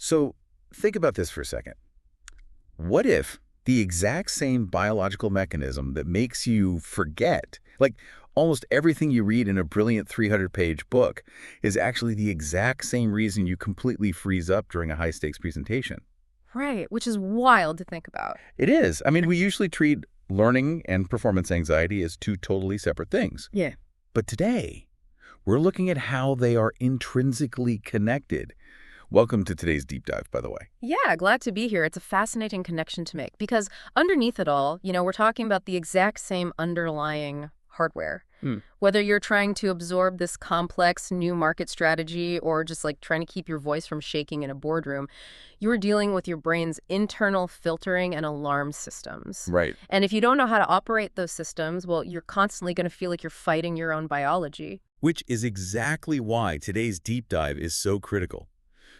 So think about this for a second. What if the exact same biological mechanism that makes you forget, like almost everything you read in a brilliant 300-page book, is actually the exact same reason you completely freeze up during a high-stakes presentation? Right, which is wild to think about. It is. I mean, we usually treat learning and performance anxiety as two totally separate things. Yeah. But today, we're looking at how they are intrinsically connected. Welcome to today's deep dive, by the way. Yeah, glad to be here. It's a fascinating connection to make because underneath it all, we're talking about the exact same underlying hardware. Hmm. Whether you're trying to absorb this complex new market strategy or just like trying to keep your voice from shaking in a boardroom, you're dealing with your brain's internal filtering and alarm systems. Right. And if you don't know how to operate those systems, well, you're constantly going to feel like you're fighting your own biology. Which is exactly why today's deep dive is so critical.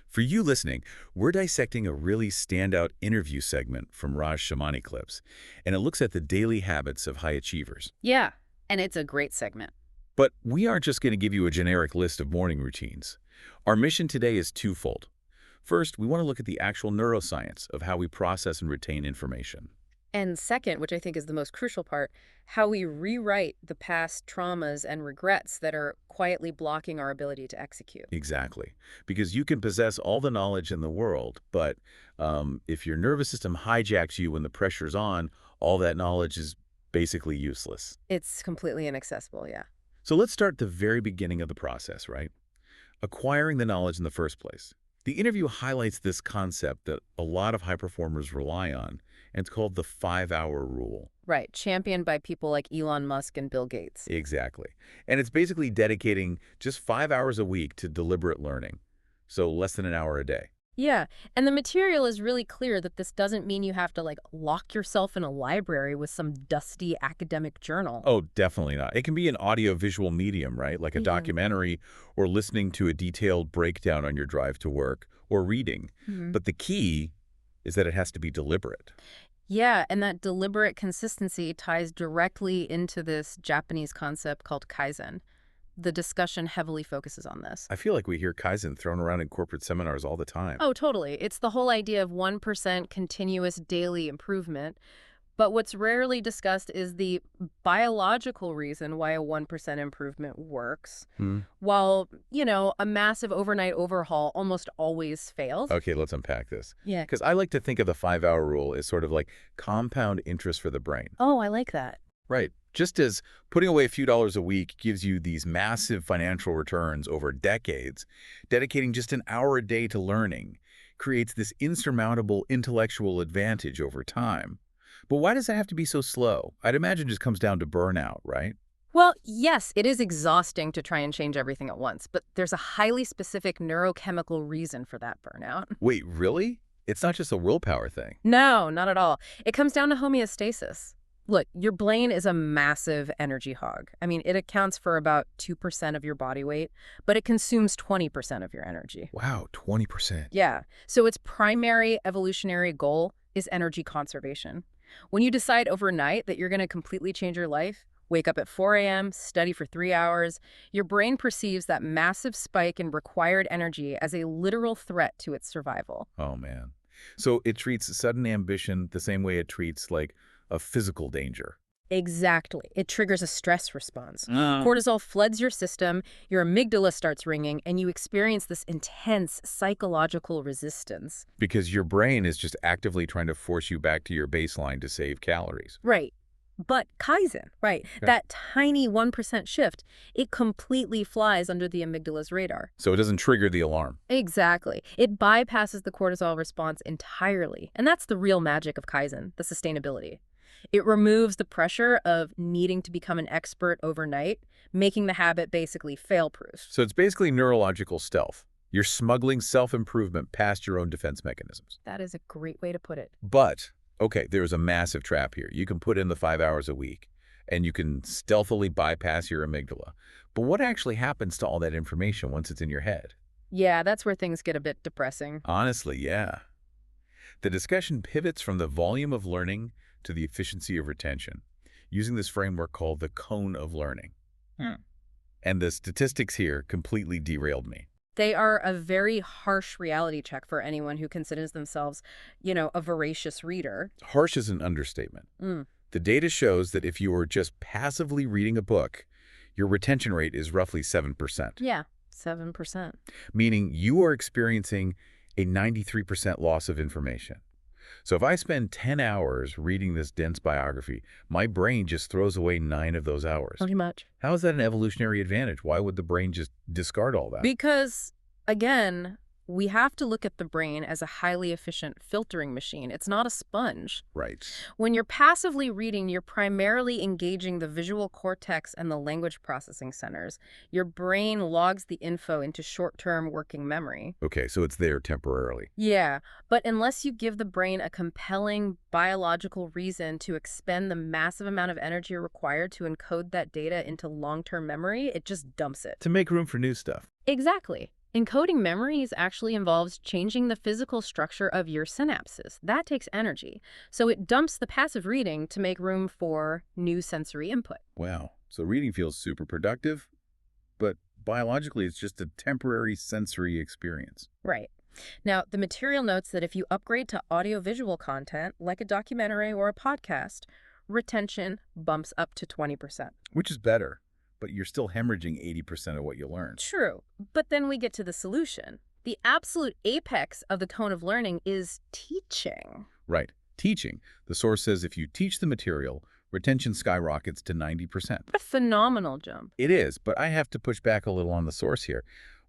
For you listening, we're dissecting a really standout interview segment from Raj Shamani clips, and it looks at the daily habits of high achievers. Yeah, and it's a great segment. But we aren't just going to give you a generic list of morning routines. Our mission today is twofold. First, we want to look at the actual neuroscience of how we process and retain information. And second, which I think is the most crucial part, how we rewrite the past traumas and regrets that are quietly blocking our ability to execute. Exactly. Because you can possess all the knowledge in the world, but if your nervous system hijacks you when the pressure's on, all that knowledge is basically useless. It's completely inaccessible, yeah. So let's start at the very beginning of the process, right? Acquiring the knowledge in the first place. The interview highlights this concept that a lot of high performers rely on, and it's called the 5-hour rule. Right, championed by people like Elon Musk and Bill Gates. Exactly. And it's basically dedicating just 5 hours a week to deliberate learning, so less than an hour a day. Yeah, and the material is really clear that this doesn't mean you have to, like, lock yourself in a library with some dusty academic journal. Oh, definitely not. It can be an audio-visual medium, right? Like a Yeah. documentary or listening to a detailed breakdown on your drive to work or reading. Mhm. But the key is that it has to be deliberate. Yeah, and that deliberate consistency ties directly into this Japanese concept called Kaizen. The discussion heavily focuses on this. I feel like we hear Kaizen thrown around in corporate seminars all the time. Oh, totally. It's the whole idea of 1% continuous daily improvement. But what's rarely discussed is the biological reason why a 1% improvement works, Hmm. while, a massive overnight overhaul almost always fails. Okay, let's unpack this. Yeah. Because I like to think of the 5-hour rule as sort of like compound interest for the brain. Oh, I like that. Right. Just as putting away a few dollars a week gives you these massive financial returns over decades, dedicating just an hour a day to learning creates this insurmountable intellectual advantage over time. But why does that have to be so slow? I'd imagine it just comes down to burnout, right? Well, yes, it is exhausting to try and change everything at once, but there's a highly specific neurochemical reason for that burnout. Wait, really? It's not just a willpower thing. No, not at all. It comes down to homeostasis. Look, your brain is a massive energy hog. I mean, it accounts for about 2% of your body weight, but it consumes 20% of your energy. Wow, 20%. Yeah. So its primary evolutionary goal is energy conservation. When you decide overnight that you're going to completely change your life, wake up at 4 a.m., study for 3 hours, your brain perceives that massive spike in required energy as a literal threat to its survival. Oh, man. So it treats sudden ambition the same way it treats, like, a physical danger. Exactly. It triggers a stress response. Cortisol floods your system, your amygdala starts ringing, and you experience this intense psychological resistance. Because your brain is just actively trying to force you back to your baseline to save calories. Right. But Kaizen, right, Okay. that tiny 1% shift, it completely flies under the amygdala's radar. So it doesn't trigger the alarm. Exactly. It bypasses the cortisol response entirely. And that's the real magic of Kaizen, the sustainability. It removes the pressure of needing to become an expert overnight, making the habit basically fail-proof. So it's basically neurological stealth. You're smuggling self-improvement past your own defense mechanisms. That is a great way to put it. But, okay, there's a massive trap here. You can put in the 5 hours a week, and you can stealthily bypass your amygdala. But what actually happens to all that information once it's in your head? Yeah, that's where things get a bit depressing. Honestly, yeah. The discussion pivots from the volume of learning to the efficiency of retention, using this framework called the cone of learning. And the statistics here completely derailed me. They are a very harsh reality check for anyone who considers themselves, a voracious reader. Harsh is an understatement. Mm. The data shows that if you are just passively reading a book, your retention rate is roughly 7%, Yeah, 7%. meaning you are experiencing a 93% loss of information. So if I spend 10 hours reading this dense biography, my brain just throws away 9 of those hours. Pretty much. How is that an evolutionary advantage? Why would the brain just discard all that? Because, again, we have to look at the brain as a highly efficient filtering machine. It's not a sponge. Right. When you're passively reading, you're primarily engaging the visual cortex and the language processing centers. Your brain logs the info into short-term working memory. Okay, so it's there temporarily. Yeah, but unless you give the brain a compelling biological reason to expend the massive amount of energy required to encode that data into long-term memory, it just dumps it. To make room for new stuff. Exactly. Encoding memories actually involves changing the physical structure of your synapses. That takes energy. So it dumps the passive reading to make room for new sensory input. Wow. So reading feels super productive, but biologically it's just a temporary sensory experience. Right. Now, the material notes that if you upgrade to audiovisual content, like a documentary or a podcast, retention bumps up to 20%. Which is better, but you're still hemorrhaging 80% of what you learned. True. But then we get to the solution. The absolute apex of the cone of learning is teaching. Right. Teaching. The source says if you teach the material, retention skyrockets to 90%. A phenomenal jump. It is, but I have to push back a little on the source here.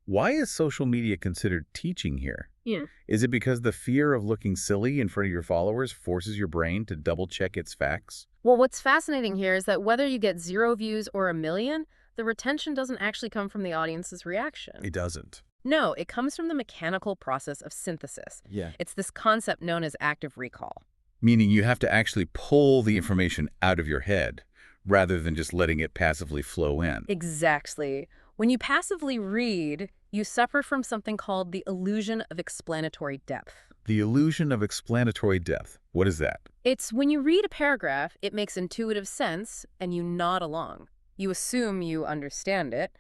Why is social media considered teaching here? Yeah. Is it because the fear of looking silly in front of your followers forces your brain to double-check its facts? Well, what's fascinating here is that whether you get 0 views or 1 million, the retention doesn't actually come from the audience's reaction. It doesn't. No, it comes from the mechanical process of synthesis. Yeah. It's this concept known as active recall. Meaning you have to actually pull the information out of your head rather than just letting it passively flow in. Exactly. When you passively read, you suffer from something called the illusion of explanatory depth. The illusion of explanatory depth. What is that? It's when you read a paragraph, it makes intuitive sense, and you nod along. You assume you understand it.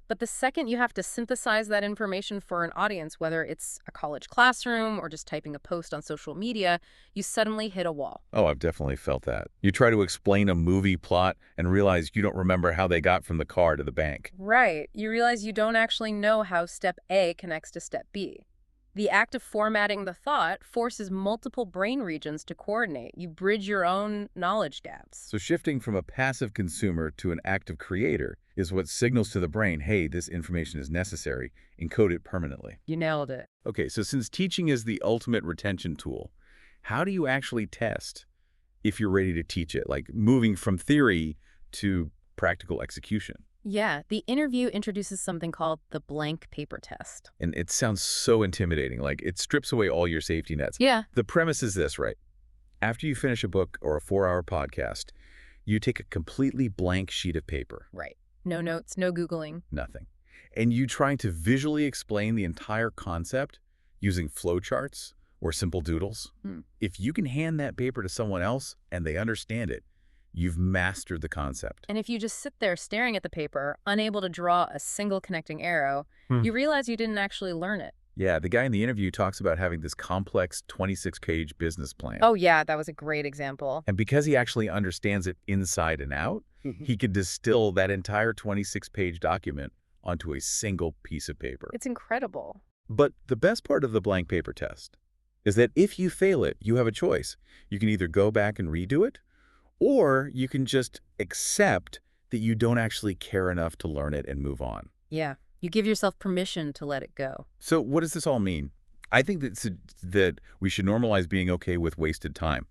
But the second you have to synthesize that information for an audience, whether it's a college classroom or just typing a post on social media, you suddenly hit a wall. Oh, I've definitely felt that. You try to explain a movie plot and realize you don't remember how they got from the car to the bank. Right. You realize you don't actually know how step A connects to step B. The act of formatting the thought forces multiple brain regions to coordinate. You bridge your own knowledge gaps. So shifting from a passive consumer to an active creator is what signals to the brain, hey, this information is necessary, encode it permanently. You nailed it. Okay, so since teaching is the ultimate retention tool, how do you actually test if you're ready to teach it, like moving from theory to practical execution? Yeah, the interview introduces something called the blank paper test. And it sounds so intimidating, like it strips away all your safety nets. Yeah. The premise is this, right? After you finish a book or a 4-hour podcast, you take a completely blank sheet of paper. Right. No notes, no Googling. Nothing. And you try to visually explain the entire concept using flowcharts or simple doodles. If you can hand that paper to someone else and they understand it, you've mastered the concept. And if you just sit there staring at the paper, unable to draw a single connecting arrow, you realize you didn't actually learn it. Yeah, the guy in the interview talks about having this complex 26-page business plan. Oh, yeah, that was a great example. And because he actually understands it inside and out, he could distill that entire 26-page document onto a single piece of paper. It's incredible. But the best part of the blank paper test is that if you fail it, you have a choice. You can either go back and redo it, or you can just accept that you don't actually care enough to learn it and move on. Yeah, you give yourself permission to let it go. So what does this all mean? I think that we should normalize being okay with wasted time.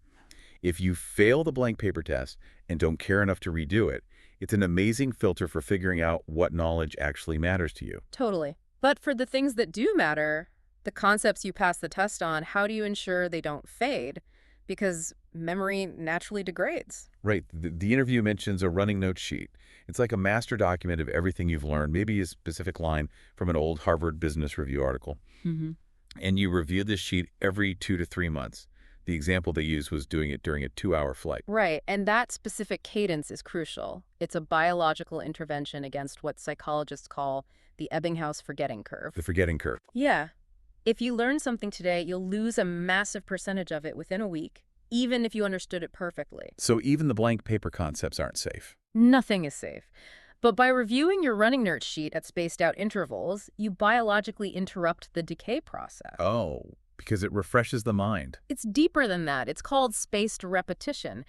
If you fail the blank paper test and don't care enough to redo it, it's an amazing filter for figuring out what knowledge actually matters to you. Totally. But for the things that do matter, the concepts you pass the test on, how do you ensure they don't fade? Because memory naturally degrades. Right. The interview mentions a running note sheet. It's like a master document of everything you've learned, maybe a specific line from an old Harvard Business Review article. And you review this sheet every 2 to 3 months The example they used was doing it during a 2-hour flight. Right, and that specific cadence is crucial. It's a biological intervention against what psychologists call the Ebbinghaus forgetting curve. The forgetting curve. Yeah. If you learn something today, you'll lose a massive percentage of it within a week, even if you understood it perfectly. So even the blank paper concepts aren't safe. Nothing is safe. But by reviewing your running nerd sheet at spaced out intervals, you biologically interrupt the decay process. Oh, because it refreshes the mind. It's deeper than that. It's called spaced repetition.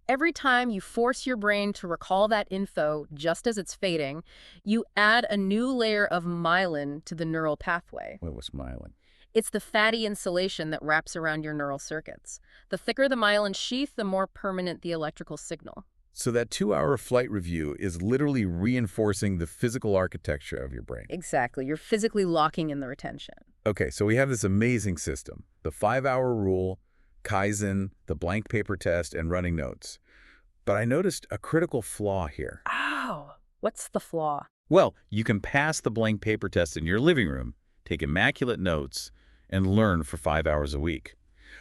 Every time you force your brain to recall that info just as it's fading, you add a new layer of myelin to the neural pathway. What was myelin? It's the fatty insulation that wraps around your neural circuits. The thicker the myelin sheath, the more permanent the electrical signal. So that 2-hour flight review is literally reinforcing the physical architecture of your brain. Exactly. You're physically locking in the retention. Okay, so we have this amazing system. The 5-hour rule, Kaizen, the blank paper test, and running notes. But I noticed a critical flaw here. Oh, what's the flaw? Well, you can pass the blank paper test in your living room, take immaculate notes, and learn for 5 hours a week.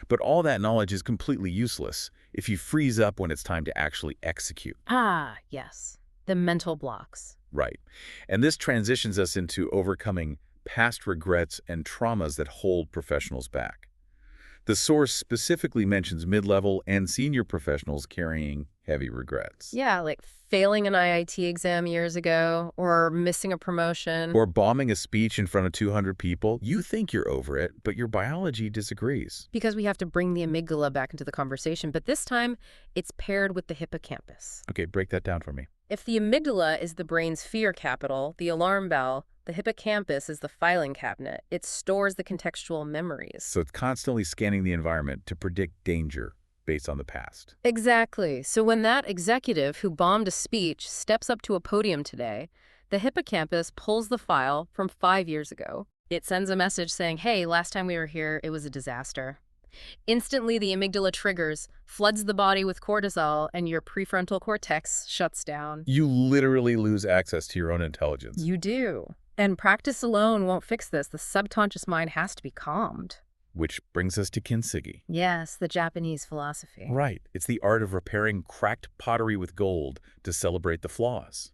But all that knowledge is completely useless if you freeze up when it's time to actually execute. Ah, yes. The mental blocks. Right. And this transitions us into overcoming past regrets and traumas that hold professionals back. The source specifically mentions mid-level and senior professionals carrying heavy regrets. Yeah, like failing an IIT exam years ago, or missing a promotion. Or bombing a speech in front of 200 people. You think you're over it, but your biology disagrees. Because we have to bring the amygdala back into the conversation, but this time it's paired with the hippocampus. Okay, break that down for me. If the amygdala is the brain's fear capital, the alarm bell, the hippocampus is the filing cabinet. It stores the contextual memories. So it's constantly scanning the environment to predict danger based on the past. Exactly. So when that executive who bombed a speech steps up to a podium today, the hippocampus pulls the file from 5 years ago. It sends a message saying, hey, last time we were here, it was a disaster. Instantly, the amygdala triggers, floods the body with cortisol, and your prefrontal cortex shuts down. You literally lose access to your own intelligence. You do. And practice alone won't fix this. The subconscious mind has to be calmed. Which brings us to kintsugi. Yes, the Japanese philosophy. Right. It's the art of repairing cracked pottery with gold to celebrate the flaws.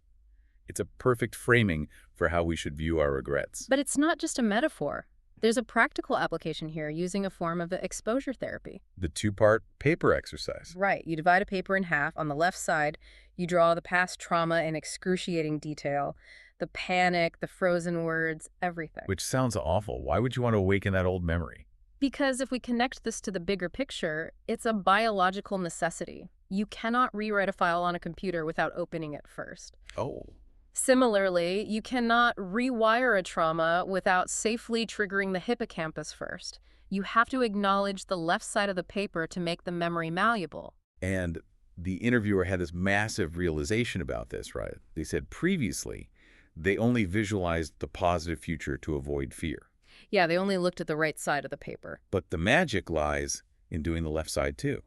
It's a perfect framing for how we should view our regrets. But it's not just a metaphor. There's a practical application here using a form of exposure therapy. The 2-part paper exercise. Right. You divide a paper in half. On the left side, you draw the past trauma in excruciating detail. The panic, the frozen words, everything. Which sounds awful. Why would you want to awaken that old memory? Because if we connect this to the bigger picture, it's a biological necessity. You cannot rewrite a file on a computer without opening it first. Oh. Similarly, you cannot rewire a trauma without safely triggering the hippocampus first. You have to acknowledge the left side of the paper to make the memory malleable. And the interviewer had this massive realization about this, right? They said previously, they only visualized the positive future to avoid fear. Yeah, they only looked at the right side of the paper. But the magic lies in doing the left side too,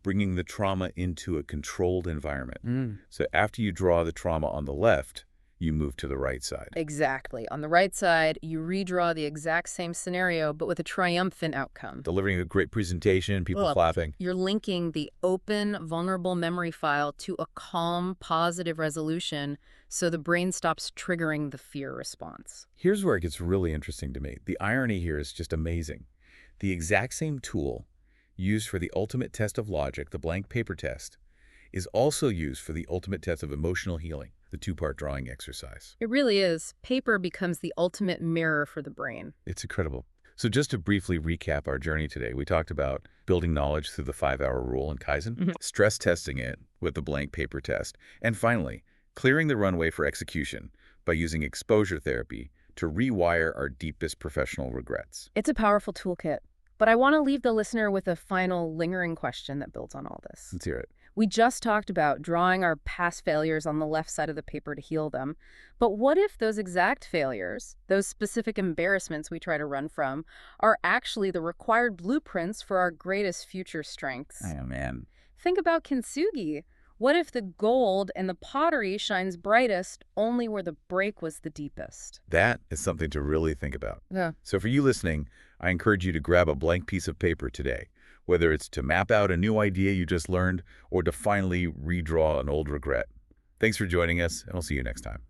bringing the trauma into a controlled environment. So after you draw the trauma on the left, you move to the right side. Exactly. On the right side, you redraw the exact same scenario, but with a triumphant outcome. Delivering a great presentation, people clapping. You're linking the open, vulnerable memory file to a calm, positive resolution so the brain stops triggering the fear response. Here's where it gets really interesting to me. The irony here is just amazing. The exact same tool used for the ultimate test of logic, the blank paper test, is also used for the ultimate test of emotional healing, the 2-part drawing exercise. It really is. Paper becomes the ultimate mirror for the brain. It's incredible. So just to briefly recap our journey today, we talked about building knowledge through the 5-hour rule in Kaizen, stress testing it with the blank paper test, and finally, clearing the runway for execution by using exposure therapy to rewire our deepest professional regrets. It's a powerful toolkit, but I want to leave the listener with a final lingering question that builds on all this. Let's hear it. We just talked about drawing our past failures on the left side of the paper to heal them. But what if those exact failures, those specific embarrassments we try to run from, are actually the required blueprints for our greatest future strengths? Oh, man. Think about kintsugi. What if the gold and the pottery shines brightest only where the break was the deepest? That is something to really think about. Yeah. So for you listening, I encourage you to grab a blank piece of paper today. whether it's to map out a new idea you just learned or to finally redraw an old regret. Thanks for joining us, and I'll see you next time.